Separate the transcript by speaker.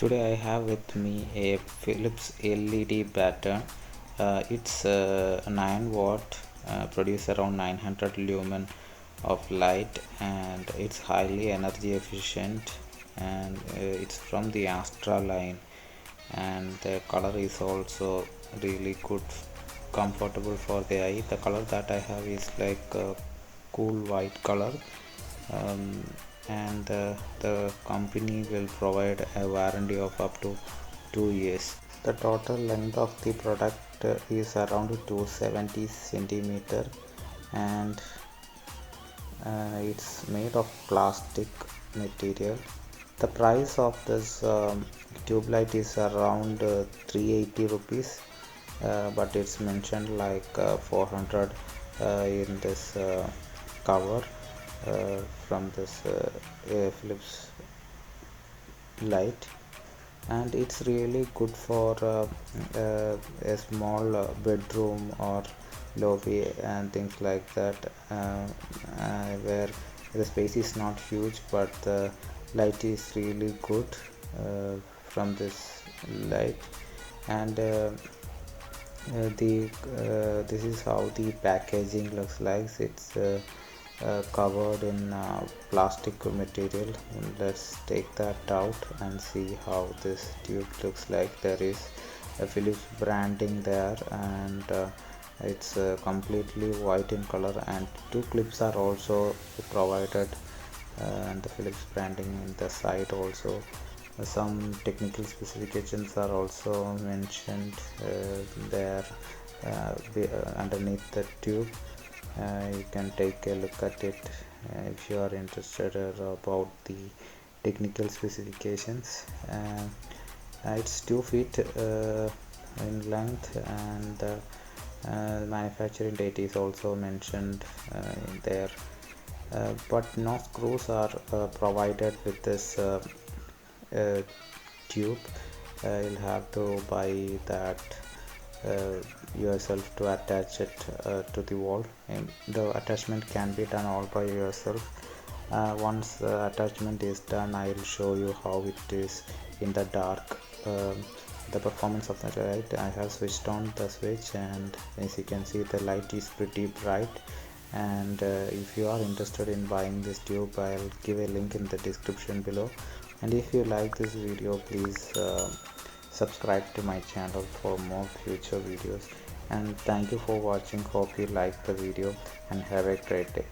Speaker 1: Today I have with me a Philips LED Battern. It's a 9 watt, produce around 900 lumen of light, and it's highly energy efficient, and it's from the Astra line, and the color is also really good, comfortable for the eye. The color that I have is like a cool white color. And the company will provide a warranty of up to 2 years. The total length of the product is around 270 centimeter, and it's made of plastic material. The price of this tube light is around 380 rupees, but it's mentioned like 400 in this cover from this Philips light, and it's really good for a small bedroom or lobby and things like that, where the space is not huge, but the light is really good from this light. And this is how the packaging looks like. It's covered in plastic material. Let's take that out and see how this tube looks like. There is a Philips branding there, and it's completely white in color, and two clips are also provided, and the Philips branding in the side also. Some technical specifications are also mentioned there underneath the tube. You can take a look at it if you are interested about the technical specifications. It's 2 feet in length, and manufacturing date is also mentioned there, but no screws are provided with this tube. You'll have to buy that yourself to attach it to the wall, and the attachment can be done all by yourself. Once the attachment is done, I will show you how it is in the dark. The performance of the light, I have switched on the switch, and as you can see, the light is pretty bright. And if you are interested in buying this tube, I'll give a link in the description below. And if you like this video, please subscribe to my channel for more future videos. And thank you for watching. Hope you like the video, and have a great day.